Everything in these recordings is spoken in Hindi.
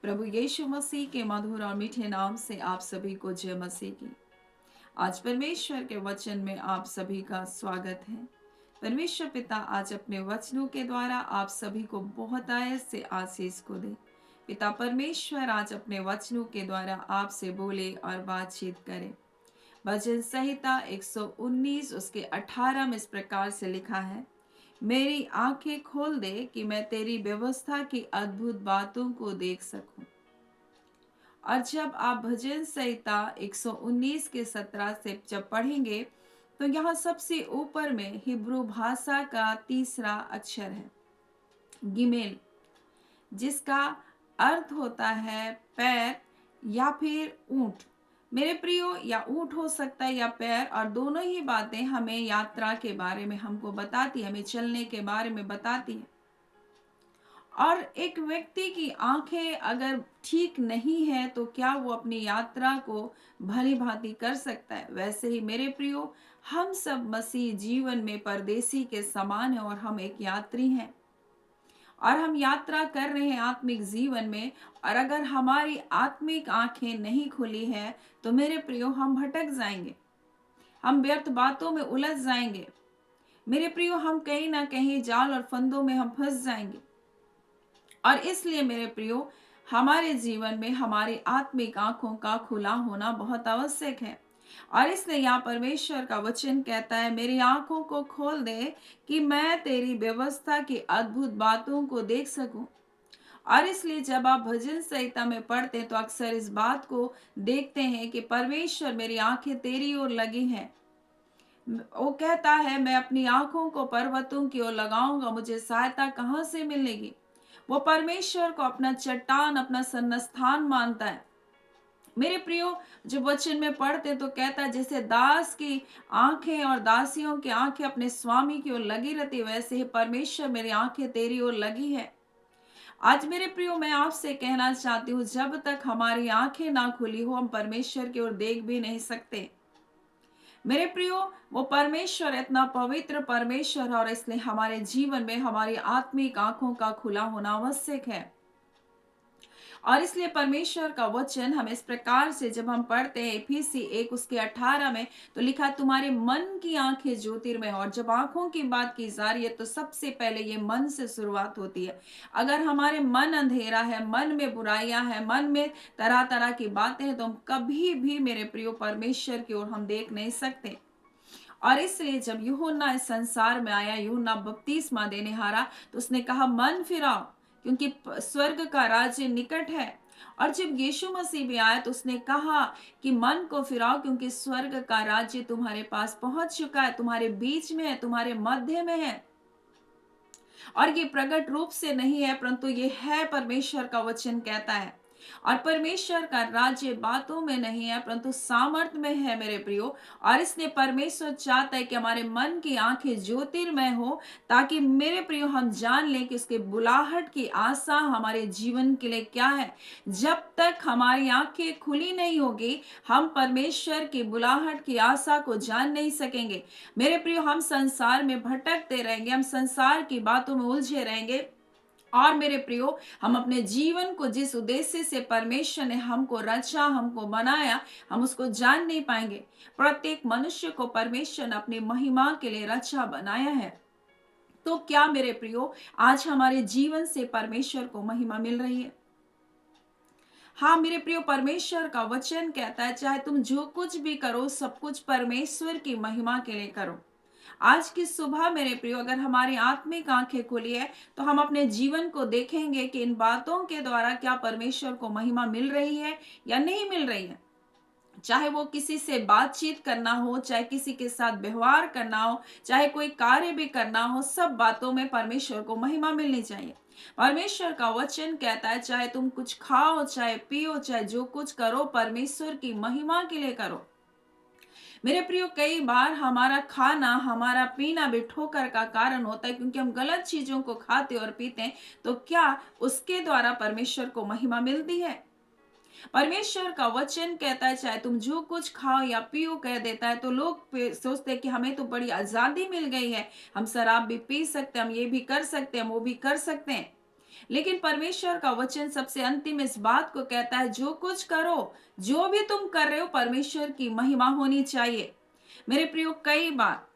प्रभु यीशु मसीह के मधुर और मीठे नाम से आप सभी को जय मसीह की। आज परमेश्वर के वचन में आप सभी का स्वागत है। परमेश्वर पिता आज अपने वचनों के द्वारा आप सभी को बहुत आयत से आशीष को दे। पिता परमेश्वर आज अपने वचनों के द्वारा आपसे बोले और बातचीत करे। भजन संहिता 119 उसके 18 में इस प्रकार से लिखा है, मेरी आंखें खोल दे कि मैं तेरी व्यवस्था की अद्भुत बातों को देख सकूं। और जब आप भजन संहिता 119 के 17 से जब पढ़ेंगे तो यहाँ सबसे ऊपर में हिब्रू भाषा का तीसरा अक्षर है गिमेल, जिसका अर्थ होता है पैर या फिर ऊंट। मेरे प्रियो, या ऊंट हो सकता है या पैर, और दोनों ही बातें हमें यात्रा के बारे में हमको बताती है, हमें चलने के बारे में बताती है। और एक व्यक्ति की आंखें अगर ठीक नहीं है तो क्या वो अपनी यात्रा को भली भांति कर सकता है? वैसे ही मेरे प्रियो, हम सब मसीह जीवन में परदेसी के समान है और हम एक यात्री हैं और हम यात्रा कर रहे हैं आत्मिक जीवन में। और अगर हमारी आत्मिक आंखें नहीं खुली है तो मेरे प्रियो, हम भटक जाएंगे, हम व्यर्थ बातों में उलझ जाएंगे। मेरे प्रियो, हम कहीं ना कहीं जाल और फंदों में हम फंस जाएंगे। और इसलिए मेरे प्रियो, हमारे जीवन में हमारी आत्मिक आंखों का खुला होना बहुत आवश्यक है। और इसलिए यहाँ परमेश्वर का वचन कहता है, मेरी आंखों को खोल दे कि मैं तेरी व्यवस्था की अद्भुत बातों को देख सकूं। और इसलिए जब आप भजन संहिता में पढ़ते हैं तो अक्सर इस बात को देखते हैं कि परमेश्वर, मेरी आंखें तेरी ओर लगी हैं। वो कहता है, मैं अपनी आंखों को पर्वतों की ओर लगाऊंगा, मुझे सहायता कहाँ से मिलेगी। वो परमेश्वर को अपना चट्टान, अपना सन्नस्थान मानता है। मेरे प्रियो, जो वचन में पढ़ते तो कहता है, जैसे दास की आंखें और दासियों की आंखें अपने स्वामी की ओर लगी रहती, वैसे ही परमेश्वर, मेरी आंखें तेरी ओर लगी है। आज मेरे प्रियो, मैं आपसे कहना चाहती हूँ, जब तक हमारी आंखें ना खुली हो हम परमेश्वर की ओर देख भी नहीं सकते। मेरे प्रियो, वो परमेश्वर इतना पवित्र परमेश्वर है और इसलिए हमारे जीवन में हमारी आत्मिक आंखों का खुला होना आवश्यक है। और इसलिए परमेश्वर का वचन हम इस प्रकार से जब हम पढ़ते हैं इफिसी 1 उसके 18 में, तो लिखा, तुम्हारे मन की आंखें ज्योतिर्मय। और जब आंखों की बात की जा रही है तो सबसे पहले ये मन से शुरुआत होती है। अगर हमारे मन अंधेरा है, मन में बुराइयां हैं, मन में तरह तरह की बातें हैं, तो हम कभी भी मेरे प्रियो परमेश्वर की ओर हम देख नहीं सकते। और इसलिए जब यूहन्ना इस संसार में आया, यूहन्ना बपतिस्मा देने हारा, तो उसने कहा, मन फिराओ क्योंकि स्वर्ग का राज्य निकट है। और जब यीशु मसीह भी आया तो उसने कहा कि मन को फिराओ क्योंकि स्वर्ग का राज्य तुम्हारे पास पहुंच चुका है, तुम्हारे बीच में है, तुम्हारे मध्य में है। और ये प्रकट रूप से नहीं है, परंतु ये है, परमेश्वर का वचन कहता है। और परमेश्वर का राज्य बातों में नहीं है परंतु सामर्थ में है मेरे प्रियो। और इसलिए परमेश्वर चाहता है कि हमारे मन की आंखें ज्योतिर्मय हो, ताकि मेरे प्रियो हम जान लें कि उसके बुलाहट की आशा हमारे जीवन के लिए क्या है। जब तक हमारी आंखें खुली नहीं होगी, हम परमेश्वर की बुलाहट की आशा को जान नहीं सकेंगे। मेरे प्रियो, हम संसार में भटकते रहेंगे, हम संसार की बातों में उलझे रहेंगे। और मेरे प्रियो, हम अपने जीवन को जिस उद्देश्य से परमेश्वर ने हमको रचा, हमको बनाया, हम उसको जान नहीं पाएंगे। प्रत्येक मनुष्य को परमेश्वर ने अपनी महिमा के लिए रचा बनाया है। तो क्या मेरे प्रियो, आज हमारे जीवन से परमेश्वर को महिमा मिल रही है? हाँ मेरे प्रियो, परमेश्वर का वचन कहता है, चाहे तुम जो कुछ भी करो, सब कुछ परमेश्वर की महिमा के लिए करो। आज की सुबह मेरे प्रियो, अगर हमारी आत्मिक आंखें खुली है तो हम अपने जीवन को देखेंगे कि इन बातों के द्वारा क्या परमेश्वर को महिमा मिल रही है या नहीं मिल रही है। चाहे वो किसी से बातचीत करना हो, चाहे किसी के साथ व्यवहार करना हो, चाहे कोई कार्य भी करना हो, सब बातों में परमेश्वर को महिमा मिलनी चाहिए। परमेश्वर का वचन कहता है, चाहे तुम कुछ खाओ, चाहे पियो, चाहे जो कुछ करो, परमेश्वर की महिमा के लिए करो। मेरे प्रियो, कई बार हमारा खाना, हमारा पीना भी ठोकर का कारण होता है, क्योंकि हम गलत चीजों को खाते और पीते हैं। तो क्या उसके द्वारा परमेश्वर को महिमा मिलती है? परमेश्वर का वचन कहता है, चाहे तुम जो कुछ खाओ या पियो, कह देता है, तो लोग सोचते हैं कि हमें तो बड़ी आजादी मिल गई है, हम शराब भी पी सकते हैं, हम ये भी कर सकते हैं, हम वो भी कर सकते हैं। लेकिन परमेश्वर का वचन सबसे अंतिम इस बात को कहता है, जो कुछ करो, जो भी तुम कर रहे हो, परमेश्वर की महिमा होनी चाहिए। मेरे प्रियो, कई बार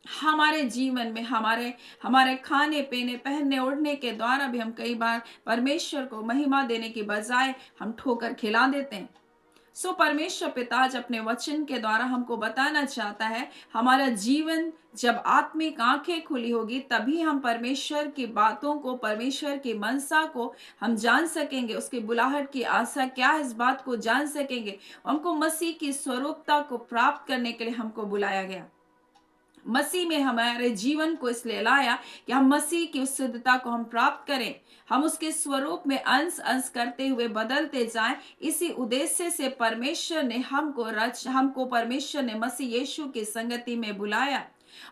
हमारे जीवन में हमारे हमारे खाने पीने पहनने ओढ़ने के द्वारा भी हम कई बार परमेश्वर को महिमा देने की बजाय हम ठोकर खिला देते हैं। सो परमेश्वर पिता आज अपने वचन के द्वारा हमको बताना चाहता है, हमारा जीवन जब आत्मिक आंखें खुली होगी तभी हम परमेश्वर की बातों को, परमेश्वर की मनसा को हम जान सकेंगे। उसकी बुलाहट की आशा क्या है, इस बात को जान सकेंगे। हमको मसीह की स्वरूपता को प्राप्त करने के लिए हमको बुलाया गया। मसीह में हमारे जीवन को इसलिए लाया कि हम मसीह की उस शुद्धता को हम प्राप्त करें, हम उसके स्वरूप में अंश अंश करते हुए बदलते जाएं। इसी उद्देश्य से हमको परमेश्वर ने मसीह यीशु की संगति में बुलाया।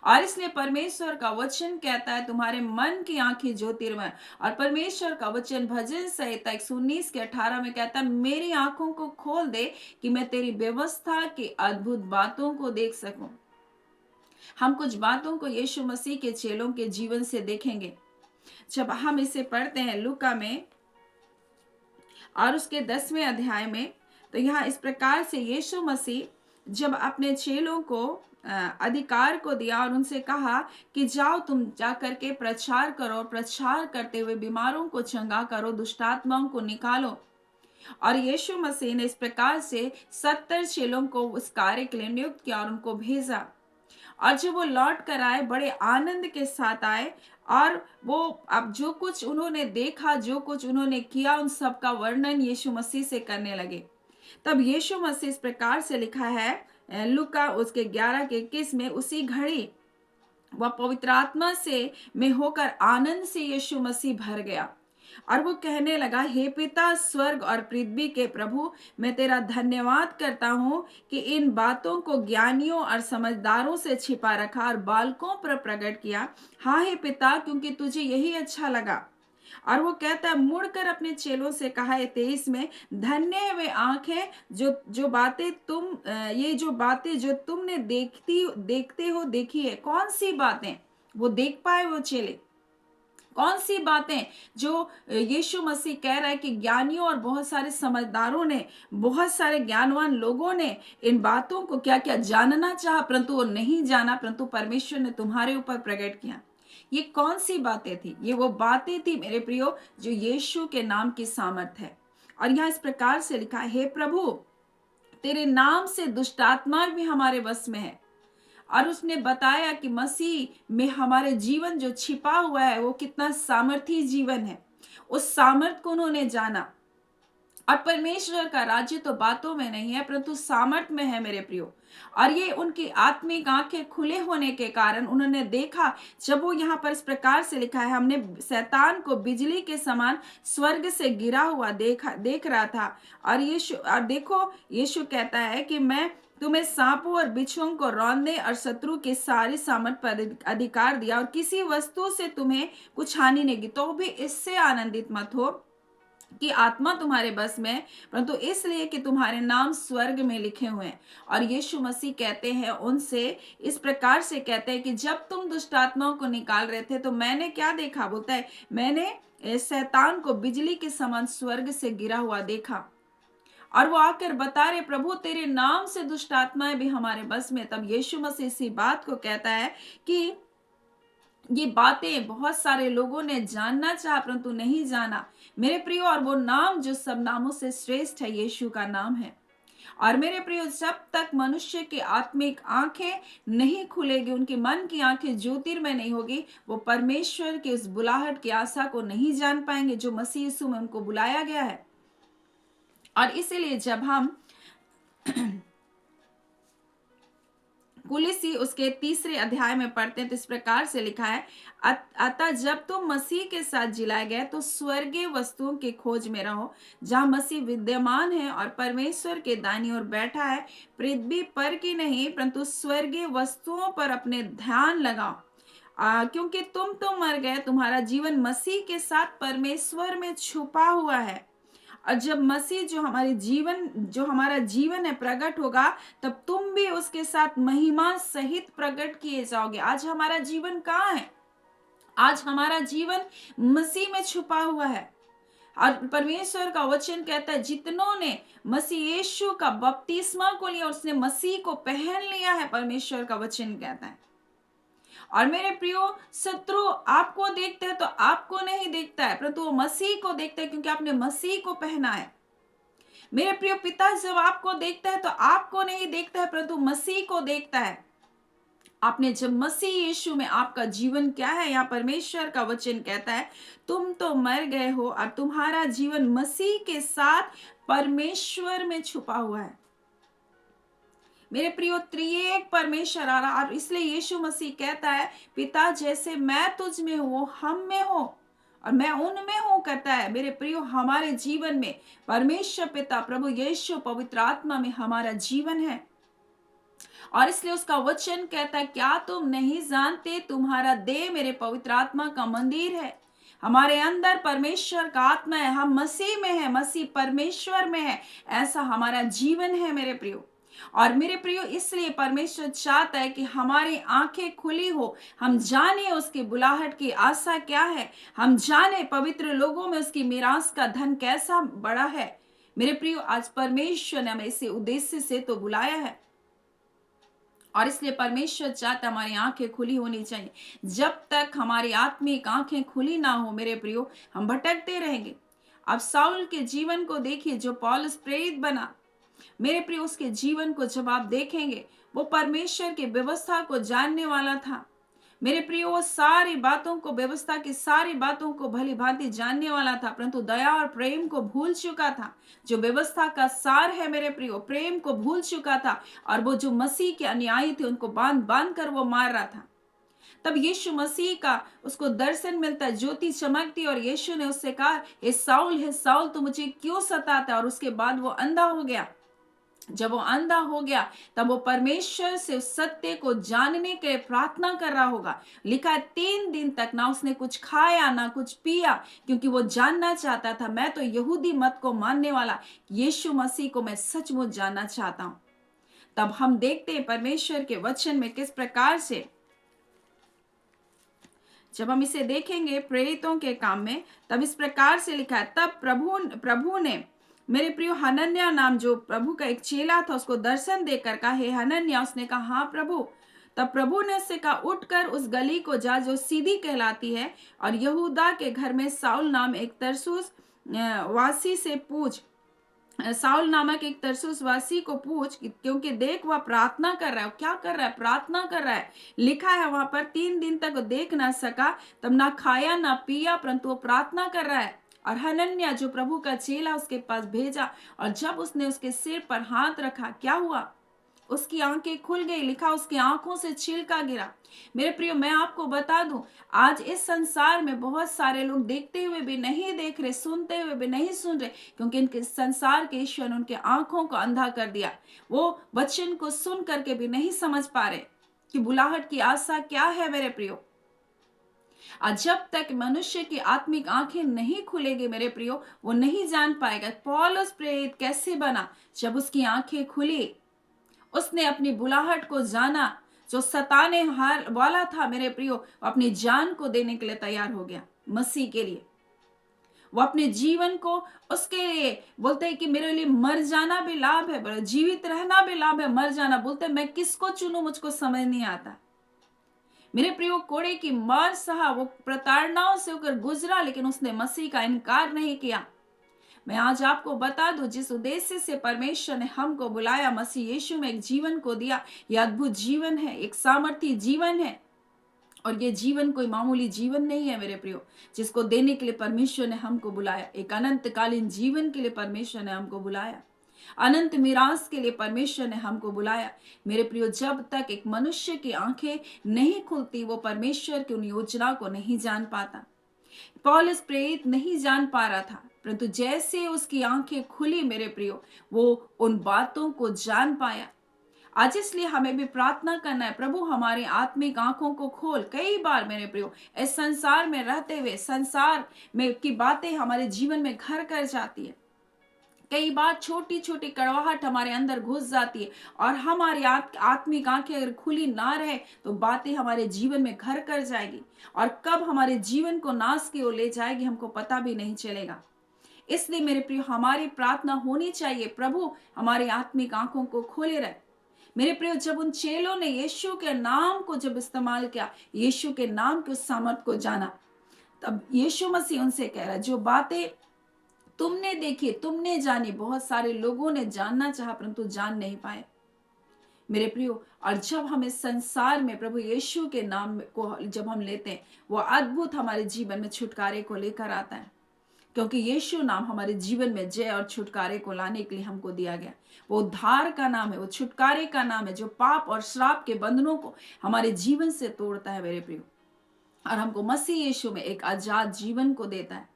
और इसलिए परमेश्वर का वचन कहता है, तुम्हारे मन की आंखें ज्योतिर्मय। और परमेश्वर का वचन भजन संहिता 119 के 18 में कहता है, मेरी आंखों को खोल दे कि मैं तेरी व्यवस्था की अद्भुत बातों को देख सकूं। हम कुछ बातों को यीशु मसीह के चेलों के जीवन से देखेंगे। जब हम इसे पढ़ते हैं लूका में और उसके 10वें अध्याय में, तो यहाँ इस प्रकार से यीशु मसीह जब अपने चेलों को अधिकार को दिया और उनसे कहा कि जाओ, तुम जा करके प्रचार करो, प्रचार करते हुए बीमारों को चंगा करो, दुष्टात्माओं को निकालो। और यीशु मसीह ने इस प्रकार से 70 चेलों को उस कार्य के लिए नियुक्त किया और उनको भेजा। और जब वो लौट कर आए, बड़े आनंद के साथ आए, और वो अब जो कुछ उन्होंने देखा, जो कुछ उन्होंने किया, उन सब का वर्णन यीशु मसीह से करने लगे। तब यीशु मसीह इस प्रकार से लिखा है लूका उसके 11 के 21 में, उसी घड़ी वह पवित्र आत्मा से में होकर आनंद से यीशु मसीह भर गया और वो कहने लगा, हे पिता स्वर्ग और पृथ्वी के प्रभु, मैं तेरा धन्यवाद करता हूँ कि इन बातों को ज्ञानियों और समझदारों से छिपा रखा और बालकों पर प्रकट किया। हाँ हे पिता, क्योंकि तुझे यही अच्छा लगा। और वो कहता है, मुड़कर अपने चेलों से कहा है 23 में, धन्य है वे आंखें जो बातें ये जो बातें जो तुमने देखते हो देखी है। कौन सी बातें वो देख पाए वो चेले? कौन सी बातें जो यीशु मसीह कह रहा है कि ज्ञानियों और बहुत सारे समझदारों ने, बहुत सारे ज्ञानवान लोगों ने इन बातों को क्या क्या जानना चाहा, परंतु वो नहीं जाना, परंतु परमेश्वर ने तुम्हारे ऊपर प्रकट किया। ये कौन सी बातें थी? ये वो बातें थी मेरे प्रियो जो यीशु के नाम की सामर्थ है। और यहाँ इस प्रकार से लिखा, हे प्रभु, तेरे नाम से दुष्ट आत्मा भी हमारे बस में है। और उसने बताया कि मसीह में हमारे जीवन जो छिपा हुआ है वो कितना सामर्थी जीवन है। उस सामर्थ को उन्होंने जाना। और परमेश्वर का राज्य तो बातों में नहीं है परंतु सामर्थ में है मेरे प्रियो। और ये उनकी आत्मिक आंखें खुले होने के कारण उन्होंने देखा। जब वो यहाँ पर इस प्रकार से लिखा है, हमने शैतान को बिजली के समान स्वर्ग से गिरा हुआ देख रहा था। और देखो यीशु कहता है कि मैं तुम्हें सांपों और बिच्छुओं को रौंदने और शत्रु की सारी सामर्थ पर अधिकार दिया और किसी वस्तु से तुम्हें कुछ हानि नहीं की। तो भी इससे आनंदित मत हो कि आत्मा तुम्हारे बस में है, परंतु इसलिए कि तुम्हारे नाम स्वर्ग में लिखे हुए हैं। और यीशु मसीह कहते हैं उनसे, इस प्रकार से कहते हैं कि जब तुम दुष्ट आत्माओं को निकाल रहे थे तो मैंने क्या देखा? बोलता है, मैंने शैतान को बिजली के समान स्वर्ग से गिरा हुआ देखा। और वो आकर बता रहे, प्रभु तेरे नाम से दुष्ट आत्माएं भी हमारे बस में। तब यीशु मसीह इसी बात को कहता है कि ये बातें बहुत सारे लोगों ने जानना चाहा परंतु नहीं जाना मेरे प्रियो। और वो नाम जो सब नामों से श्रेष्ठ है, यीशु का नाम है। और मेरे प्रियो, जब तक मनुष्य की आत्मिक आंखें नहीं खुलेगी, उनके मन की आंखें ज्योतिर्मय नहीं होगी, वो परमेश्वर की उस बुलाहट की आशा को नहीं जान पाएंगे जो मसीह यीशु में उनको बुलाया गया है। और इसीलिए जब हम कुलिसी उसके 3 अध्याय में पढ़ते हैं तो इस प्रकार से लिखा है, अतः जब तुम मसीह के साथ जिलाए गए तो स्वर्गीय वस्तुओं की खोज में रहो जहां मसीह विद्यमान है और परमेश्वर के दाहिनी ओर बैठा है। पृथ्वी पर की नहीं परंतु स्वर्गीय वस्तुओं पर अपने ध्यान लगाओ, क्योंकि तुम तो मर गए, तुम्हारा जीवन मसीह के साथ परमेश्वर में छुपा हुआ है। और जब मसीह जो हमारा जीवन है प्रकट होगा, तब तुम भी उसके साथ महिमा सहित प्रकट किए जाओगे। आज हमारा जीवन कहाँ है? आज हमारा जीवन मसीह में छुपा हुआ है। और परमेश्वर का वचन कहता है जितनों ने मसीह यीशु का बपतिस्मा को लिया, उसने मसीह को पहन लिया है, परमेश्वर का वचन कहता है। और मेरे प्रियो, शत्रु आपको देखता है तो आपको नहीं देखता है, परंतु वो मसीह को देखता है, क्योंकि आपने मसीह को पहना है। मेरे प्रियो, पिता जब आपको देखता है तो आपको नहीं देखता है, परंतु मसीह को देखता है। आपने जब मसीह यीशु में, आपका जीवन क्या है, यहाँ परमेश्वर का वचन कहता है तुम तो मर गए हो और तुम्हारा जीवन मसीह के साथ परमेश्वर में छुपा हुआ है। मेरे प्रियो, त्रिएक परमेश्वर आ रहा, और इसलिए यीशु मसीह कहता है पिता जैसे मैं तुझ में हूं वो हम में हो और मैं उनमें हूं कहता है। मेरे प्रियो, हमारे जीवन में परमेश्वर पिता, प्रभु यीशु, पवित्र आत्मा में हमारा जीवन है। और इसलिए उसका वचन कहता है क्या तुम नहीं जानते तुम्हारा देह मेरे पवित्र आत्मा का मंदिर है। हमारे अंदर परमेश्वर का आत्मा है, हम मसीह में है, मसीह परमेश्वर में है, ऐसा हमारा जीवन है मेरे प्रियो। और मेरे प्रियो, इसलिए परमेश्वर चाहता है कि हमारी आंखें खुली हो, हम जाने उसकी बुलाहट की आशा क्या है, हम जाने पवित्र लोगों में उसकी मीरास का धन कैसा बड़ा है। मेरे प्रियो, आज परमेश्वर ने हमें इसी उद्देश्य से तो बुलाया है, और इसलिए परमेश्वर चाहता हमारी आंखें खुली होनी चाहिए। जब तक हमारी आत्मिक आंखें खुली ना हो मेरे प्रियो, हम भटकते रहेंगे। अब साउल के जीवन को देखिए, जो पौलुस प्रेरित बना। मेरे प्रियो, उसके जीवन को जब आप देखेंगे, वो परमेश्वर की व्यवस्था को जानने वाला था। मेरे प्रियो, वो सारी बातों को, व्यवस्था की सारी बातों को भली भांति जानने वाला था, परंतु दया और प्रेम को भूल चुका था। जो व्यवस्था का सार है मेरे प्रियो, प्रेम को भूल चुका था, और वो जो मसीह के अनुयायी थे उनको बांध बांध कर वो मार रहा था। तब यीशु मसीह का उसको दर्शन मिलता, ज्योति चमकती, और यीशु ने उससे कहा हे साउल तू मुझे क्यों सताता है। और उसके बाद वो अंधा हो गया। जब वो अंधा हो गया तब वो परमेश्वर से सत्य को जानने के लिए प्रार्थना कर रहा होगा। लिखा है 3 दिन तक ना उसने कुछ खाया ना कुछ पिया, क्योंकि वो जानना चाहता था मैं तो यहूदी मत को मानने वाला यीशु मसीह को मैं सचमुच जानना चाहता हूं। तब हम देखते हैं परमेश्वर के वचन में किस प्रकार से, जब हम इसे देखेंगे प्रेरितों के काम में, तब इस प्रकार से लिखा है तब प्रभु ने मेरे प्रियो हनन्या नाम जो प्रभु का एक चेला था उसको दर्शन देकर कहा हे हनन्या। उसने कहा हाँ प्रभु। तब प्रभु ने उससे कहा उठकर उस गली को जा जो सीधी कहलाती है और यहूदा के घर में साउल नाम एक तरसुस वासी से पूछ, साउल नामक एक तरसुस वासी को पूछ, क्योंकि देख वह प्रार्थना कर रहा है। क्या कर रहा है? प्रार्थना कर रहा है। लिखा है वहां पर 3 दिन तक देख ना सका, तब ना खाया ना पिया, परंतु वो प्रार्थना कर रहा है। और हनन्या जो प्रभु का चेला उसके पास भेजा, और जब उसने उसके सिर पर हाथ रखा, क्या हुआ? उसकी आंखें खुल गई। लिखा उसकी आंखों से छिलका गिरा। मेरे प्रियो, मैं आपको बता दूं, आज इस संसार में बहुत सारे लोग देखते हुए भी नहीं देख रहे, सुनते हुए भी नहीं सुन रहे, क्योंकि इनके संसार के ईश्वर ने उनके आंखों को अंधा कर दिया। वो वचन को सुन करके भी नहीं समझ पा रहे कि बुलाहट की आशा क्या है मेरे प्रियो। आज जब तक मनुष्य की आत्मिक आंखें नहीं खुलेगी मेरे प्रियो, वो नहीं जान पाएगा पौलुस प्रेरित कैसे बना। जब उसकी आंखें खुली, उसने अपनी बुलाहट को जाना। जो सताने हार वाला था मेरे प्रियो, अपनी जान को देने के लिए तैयार हो गया मसीह के लिए। वो अपने जीवन को उसके लिए बोलते हैं कि मेरे लिए मर जाना भी लाभ है, जीवित रहना भी लाभ है, मर जाना। बोलते हैं मैं किसको चुनूं, मुझको समझ नहीं आता। मेरे प्रियो, कोड़े की मार सहा, वो प्रताड़नाओं से होकर गुजरा, लेकिन उसने मसीह का इनकार नहीं किया। मैं आज आपको बता दूं, जिस उद्देश्य से परमेश्वर ने हमको बुलाया, मसीह यीशु में एक जीवन को दिया। यह अद्भुत जीवन है, एक सामर्थी जीवन है, और ये जीवन कोई मामूली जीवन नहीं है मेरे प्रियो, जिसको देने के लिए परमेश्वर ने हमको बुलाया। एक अनंतकालीन जीवन के लिए परमेश्वर ने हमको बुलाया, अनंत मिरास के लिए परमेश्वर ने हमको बुलाया। मेरे प्रियो, जब तक एक मनुष्य की आंखें नहीं खुलती, वो परमेश्वर की उन योजना को नहीं जान पाता। पौलुस प्रेरित नहीं जान पा रहा था, परंतु जैसे उसकी आंखें खुली मेरे प्रियो, वो उन बातों को जान पाया। आज इसलिए हमें भी प्रार्थना करना है, प्रभु हमारी आत्मिक आंखों को खोल। कई बार मेरे प्रियो, इस संसार में रहते हुए संसार में की बातें हमारे जीवन में घर कर जाती है। कई बार छोटी छोटी कड़वाहट हमारे अंदर घुस जाती है और हमारी आत्मिक आंखें अगर खुली ना रहे तो बातें हमारे जीवन में घर कर जाएगी और कब हमारे जीवन को नाश की ओर ले जाएगी हमको पता भी नहीं चलेगा। इसलिए मेरे प्रिय हमारी प्रार्थना होनी चाहिए, प्रभु हमारी आत्मिक आंखों को खोले रहे। मेरे प्रियो, जब उन चेलों ने यीशु के नाम को जब इस्तेमाल किया, यीशु के नाम के उस सामर्थ को जाना, तब यीशु मसीह उनसे कह रहा है जो बातें तुमने देखी तुमने जानी, बहुत सारे लोगों ने जानना चाहा परंतु जान नहीं पाए मेरे प्रियो। और जब हम इस संसार में प्रभु यीशु के नाम को जब हम लेते हैं, वो अद्भुत हमारे जीवन में छुटकारे को लेकर आता है, क्योंकि यीशु नाम हमारे जीवन में जय और छुटकारे को लाने के लिए हमको दिया गया। वो उद्धार का नाम है, वो छुटकारे का नाम है, जो पाप और श्राप के बंधनों को हमारे जीवन से तोड़ता है मेरे प्रियो, और हमको मसीह यीशु में एक आजाद जीवन को देता है।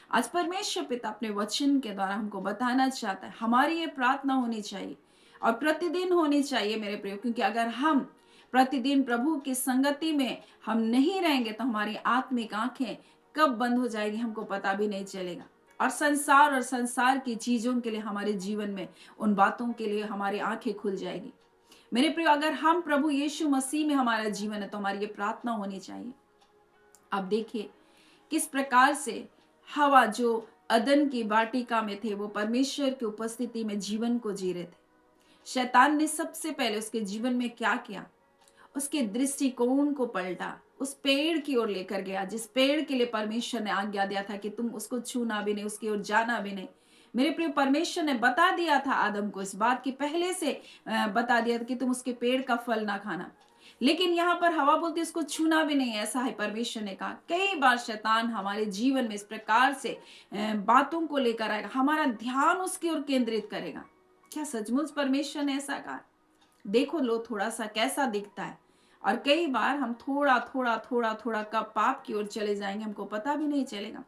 आज परमेश्वर पिता अपने वचन के द्वारा हमको बताना चाहता है, हमारी ये प्रार्थना होनी चाहिए और प्रतिदिन होनी चाहिए मेरे प्रियो, क्योंकि अगर हम प्रतिदिन प्रभु की संगति में हम नहीं रहेंगे तो हमारी आत्मिक आंखें कब बंद हो जाएगी हमको पता भी नहीं चलेगा, और संसार की चीजों के लिए हमारे जीवन में उन बातों के लिए हमारी आंखें खुल जाएगी। मेरे प्रियो, अगर हम प्रभु यीशु मसीह में हमारा जीवन है तो हमारी ये प्रार्थना होनी चाहिए। अब देखिए किस प्रकार से हवा जो अदन की वाटिका में थे वो परमेश्वर की उपस्थिति में जीवन को जी रहे थे। शैतान ने सबसे पहले उसके जीवन में क्या किया, उसके दृष्टिकोण को पलटा, उस पेड़ की ओर लेकर गया जिस पेड़ के लिए परमेश्वर ने आज्ञा दिया था कि तुम उसको छूना भी नहीं, उसकी ओर जाना भी नहीं। मेरे प्रिय, परमेश्वर ने बता दिया था आदम को इस बात की पहले से बता दिया था कि तुम उसके पेड़ का फल ना खाना, लेकिन यहाँ पर हवा बोलती इसको छूना भी नहीं, ऐसा है परमेश्वर ने कहा। कई बार शैतान हमारे जीवन में इस प्रकार से बातों को लेकर आएगा, हमारा ध्यान उसकी ओर केंद्रित करेगा। क्या सचमुच परमेश्वर ने ऐसा कहा? देखो लो थोड़ा सा कैसा दिखता है, और कई बार हम थोड़ा थोड़ा थोड़ा थोड़ा कब पाप की ओर चले जाएंगे हमको पता भी नहीं चलेगा।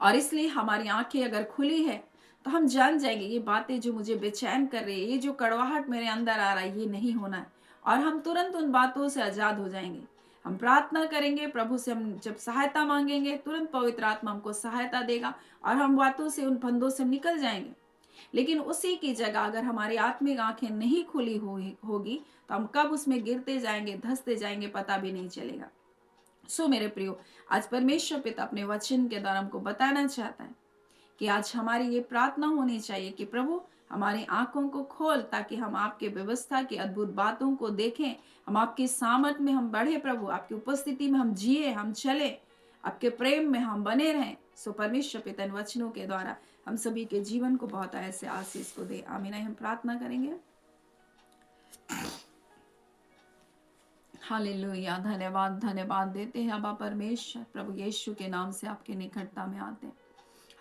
और इसलिए हमारी आंखें अगर खुली है तो हम जान जाएंगे ये बातें जो मुझे बेचैन कर रही है, ये जो कड़वाहट मेरे अंदर आ रहा है, ये नहीं होना है, और हम तुरंत उन बातों से आजाद हो जाएंगे। हम प्रार्थना करेंगे प्रभु से, हम जब सहायता मांगेंगे तुरंत पवित्र आत्मा हमको सहायता देगा और हम बातों से उन फंदों से निकल जाएंगे। लेकिन उसी की जगह अगर हमारी आत्मिक आंखें नहीं खुली होगी तो हम कब उसमें गिरते जाएंगे, धंसते जाएंगे, पता भी नहीं चलेगा। सो मेरे प्रियो, आज परमेश्वर पिता अपने वचन के द्वारा हमको बताना चाहता है कि आज हमारी ये प्रार्थना होनी चाहिए कि प्रभु हमारी आंखों को खोल, ताकि हम आपके व्यवस्था की अद्भुत बातों को देखें, हम आपकी सामर्थ में हम बढ़े, प्रभु आपकी उपस्थिति में हम जिए, हम चले, आपके प्रेम में हम बने रहें। सो परमेश्वर पिता इन वचनों के द्वारा हम सभी के जीवन को बहुत ऐसे आशीष को दे। आमीन। हम प्रार्थना करेंगे। हालेलुया। धन्यवाद धन्यवाद देते हैं अबा परमेश्वर, प्रभु यीशु के नाम से आपके निकटता में आते हैं।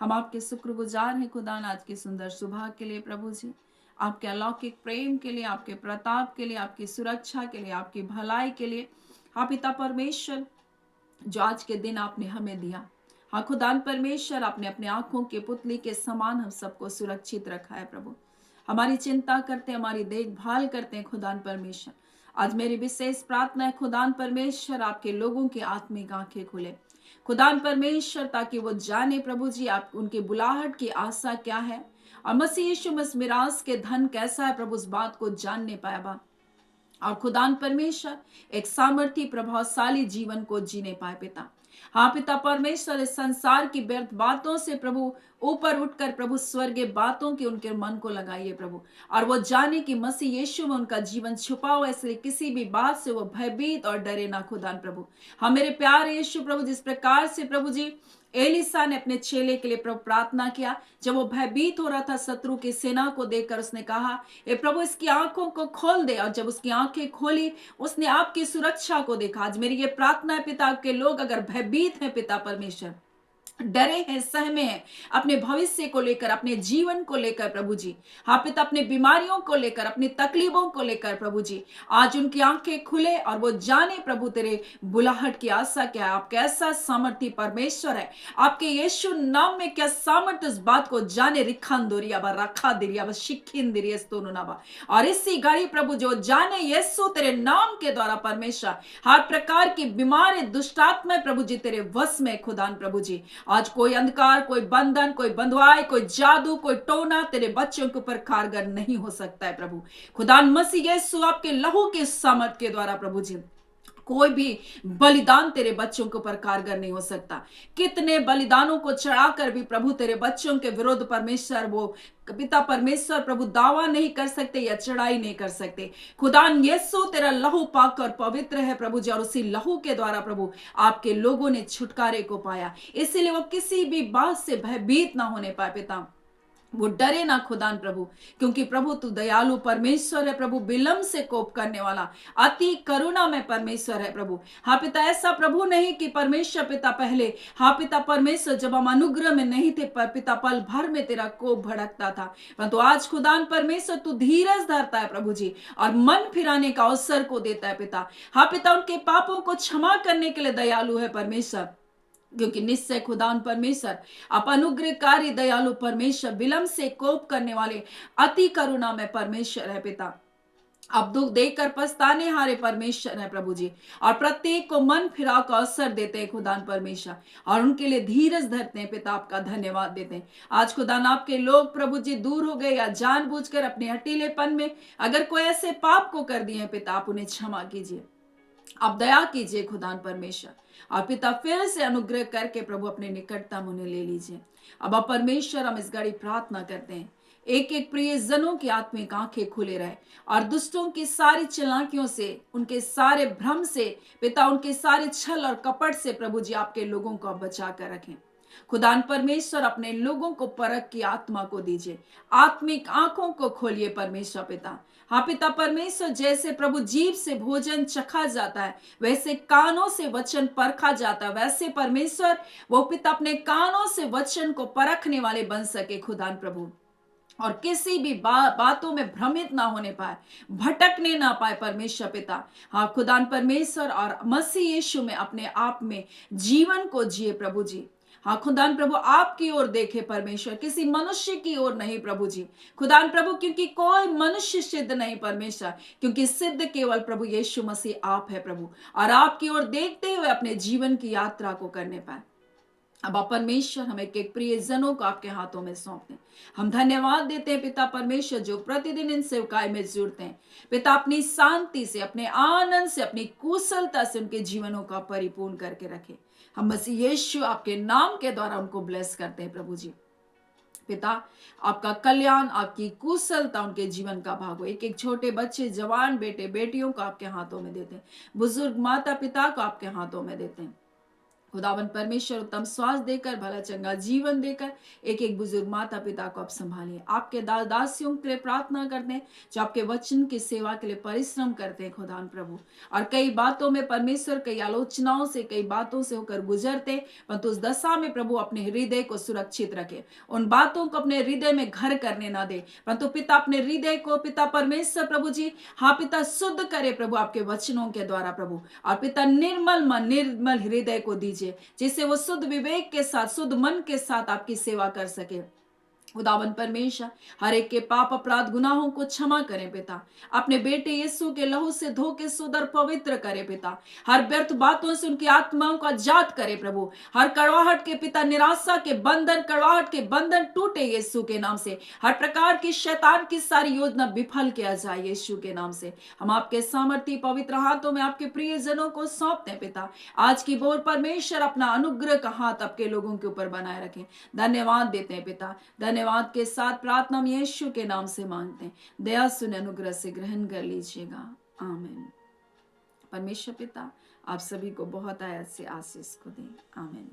हम आपके शुक्रगुजार हैं खुदा आज की सुंदर सुबह के लिए, प्रभु जी आपके अलौकिक प्रेम के लिए, आपके प्रताप के लिए, आपकी सुरक्षा के लिए, आपकी भलाई के लिए। हाँ पिता परमेश्वर, जो आज के दिन आपने हमें दिया, हाँ खुदान परमेश्वर, आपने अपने आंखों के पुतली के समान हम सबको सुरक्षित रखा है। प्रभु हमारी चिंता करते, हमारी देखभाल करते हैं खुदान परमेश्वर। आज मेरी विशेष प्रार्थना है खुदान परमेश्वर, आपके लोगों की आत्मिक आंखें खुले खुदान परमेश्वर, ताकि वो जाने प्रभु जी आप उनकी बुलाहट की आशा क्या है और मसीह यीशु मसीह मिरास के धन कैसा है, प्रभु उस बात को जानने पाया बा, और खुदान परमेश्वर एक सामर्थी प्रभावशाली जीवन को जीने पाए पिता। हाँ पिता परमेश्वर, इस संसार की व्यर्थ बातों से प्रभु ऊपर उठकर प्रभु स्वर्गीय बातों के उनके मन को लगाइए प्रभु, और वो जाने कि मसीह यीशु में उनका जीवन छुपा हुआ है, इसलिए किसी भी बात से वो भयभीत और डरे ना खुदान प्रभु। हाँ मेरे प्यारे यीशु प्रभु, जिस प्रकार से प्रभु जी एलिसा ने अपने चेले के लिए प्रभु प्रार्थना किया, जब वो भयभीत हो रहा था शत्रु की सेना को देखकर, उसने कहा ए प्रभु इसकी आंखों को खोल दे, और जब उसकी आंखें खोली उसने आपकी सुरक्षा को देखा। आज मेरी ये प्रार्थना है पिता, आपके लोग अगर भयभीत हैं पिता परमेश्वर, डरे हैं, सहमे हैं अपने भविष्य को लेकर, अपने जीवन को लेकर प्रभु जी, हाँ पिता अपने बीमारियों को लेकर, अपनी तकलीफों को लेकर प्रभु जी, आज उनकी आंखें खुले और वो जाने प्रभु तेरे बुलाहट की आशा क्या है, आप कैसा सामर्थी परमेश्वर है, आपके यीशु नाम में क्या सामर्थ्य, इस बात को जाने। रिखान दोरिया बा रखा दिरिया बा शिखिन दिरिया स्तोनुनाबा, और इसी घड़ी प्रभु जो जाने यीशु तेरे नाम के द्वारा परमेश्वर हर प्रकार की बीमारी दुष्टात्मा प्रभु जी तेरे वश में खुदान प्रभु जी, आज कोई अंधकार, कोई बंधन, कोई बंधुआई, कोई जादू, कोई टोना तेरे बच्चों के ऊपर कारगर नहीं हो सकता है प्रभु। खुदान मसीह यीशु आपके लहू के सामर्थ के द्वारा प्रभु जी कोई भी बलिदान तेरे बच्चों के ऊपर कारगर नहीं हो सकता। कितने बलिदानों को चढ़ाकर भी प्रभु तेरे बच्चों के विरुद्ध परमेश्वर वो पिता परमेश्वर प्रभु दावा नहीं कर सकते या चढ़ाई नहीं कर सकते। खुदान यीशु तेरा लहू पाक और पवित्र है प्रभु जी, और उसी लहू के द्वारा प्रभु आपके लोगों ने छुटकारे को पाया, इसीलिए वो किसी भी बात से भयभीत ना होने पाए पिता, वो डरे ना खुदान प्रभु, क्योंकि प्रभु तू दयालु परमेश्वर है प्रभु, विलंब से कोप करने वाला, अति करुणा में परमेश्वर है प्रभु। हाँ पिता, ऐसा प्रभु नहीं कि परमेश्वर पिता पहले, हाँ पिता परमेश्वर जब हम अनुग्रह में नहीं थे पर पिता पल भर में तेरा कोप भड़कता था, परंतु आज खुदान परमेश्वर तू धीरज धरता है प्रभु जी, और मन फिराने का अवसर को देता है पिता। हाँ पिता, उनके पापों को क्षमा करने के लिए दयालु है परमेश्वर, क्योंकि निश्चय खुदान परमेश्वर आप अनुग्रहकारी दयालु परमेश्वर, विलंब से कोप करने वाले, अति करुणा में परमेश्वर है पिता। अब दुख देकर पछताने हारे परमेश्वर है प्रभु जी, और प्रत्येक को मन फिरा का अवसर देते हैं खुदान परमेश्वर, और उनके लिए धीरज धरते हैं पिता, आपका धन्यवाद देते हैं। आज खुदान आपके लोग प्रभु जी दूर हो गए या जानबूझकर अपने हटीलेपन में अगर कोई ऐसे पाप को कर दिए पिता, आप उन्हें क्षमा कीजिए, आप दया कीजिए खुदान परमेश्वर, और पिता फिर से अनुग्रह करके प्रभु अपने निकटतम उन्हें ले लीजिए। अब आप परमेश्वर हम इस घड़ी प्रार्थना करते हैं, एक एक प्रिय जनों की आत्मिक आंखें खुले रहे, और दुष्टों की सारी चालाकियों से, उनके सारे भ्रम से पिता, उनके सारे छल और कपट से प्रभु जी आपके लोगों को बचा कर रखें। खुदान परमेश्वर अपने लोगों को परख की आत्मा को दीजिए, आत्मिक आंखों को खोलिए परमेश्वर पिता। हाँ पिता परमेश्वर, जैसे प्रभु जीभ से भोजन चखा जाता है, वैसे कानों से वचन परखा जाता है, वैसे परमेश्वर वो पिता अपने कानों से वचन को परखने वाले बन सके खुदान प्रभु, और किसी भी बातों में भ्रमित ना होने पाए, भटकने ना पाए परमेश्वर पिता। हाँ खुदान परमेश्वर, और मसीह यीशु में अपने आप में जीवन को जिए प्रभु जी। हाँ खुदान प्रभु, आपकी ओर देखे परमेश्वर, किसी मनुष्य की ओर नहीं प्रभु जी। खुदान प्रभु, क्योंकि कोई मनुष्य सिद्ध नहीं परमेश्वर, क्योंकि सिद्ध केवल प्रभु यीशु मसीह आप है प्रभु, और आपकी ओर देखते हुए अपने जीवन की यात्रा को करने पाए। अब आप परमेश्वर हम एक एक प्रिय जनों को आपके हाथों में सौंपते हैं। हम धन्यवाद देते हैं पिता परमेश्वर, जो प्रतिदिन इन सेवकाई में जुड़ते हैं पिता, अपनी शांति से, अपने आनंद से, अपनी कुशलता से उनके जीवनों का परिपूर्ण करके रखे। हम मसीह यीशु आपके नाम के द्वारा उनको ब्लेस करते हैं प्रभु जी। पिता, आपका कल्याण, आपकी कुशलता उनके जीवन का भाग हो। एक एक छोटे बच्चे, जवान बेटे बेटियों को आपके हाथों में देते हैं, बुजुर्ग माता पिता को आपके हाथों में देते हैं। खुदावन परमेश्वर उत्तम स्वास्थ्य देकर, भला चंगा जीवन देकर एक एक बुजुर्ग माता पिता को आप संभालिए। आपके दास दासियों के लिए प्रार्थना करते हैं, जो आपके वचन की सेवा के लिए परिश्रम करते हैं खुदान प्रभु, और कई बातों में परमेश्वर, कई आलोचनाओं से, कई बातों से होकर गुजरते, परंतु उस दशा में प्रभु अपने हृदय को सुरक्षित रखे, उन बातों को अपने हृदय में घर करने ना दे, परंतु पिता अपने हृदय को पिता परमेश्वर प्रभु जी, हाँ पिता शुद्ध करे प्रभु आपके वचनों के द्वारा प्रभु, और पिता निर्मल मन, निर्मल हृदय को दीजिए, जिससे वो शुद्ध विवेक के साथ, शुद्ध मन के साथ आपकी सेवा कर सके। खुदावन परमेश्वर, हर एक के पाप अपराध गुनाहों को क्षमा करें पिता, अपने बेटे यीशु के लहू से धो के शुद्ध और पवित्र करे पिता, हर व्यर्थ बातों से उनकी आत्माओं को आजाद करे प्रभु, हर कड़वाहट के पिता, निराशा के बंधन, कड़वाहट के बंधन टूटे यीशु के नाम से, हर प्रकार की शैतान की सारी योजना विफल किया जाए यीशु के नाम से। हम आपके सामर्थी पवित्र हाथों में आपके प्रिय जनों को सौंपते हैं पिता। आज की बोर परमेश्वर अपना अनुग्रह का हाथ आपके लोगों के ऊपर बनाए रखें। धन्यवाद देते हैं पिता, धन्यवाद के साथ प्रार्थना हम यीशु के नाम से मांगते हैं। दया सुन अनुग्रह से ग्रहण कर लीजिएगा, आमीन। परमेश्वर पिता आप सभी को बहुत आयत से आशीष को दें, आमीन।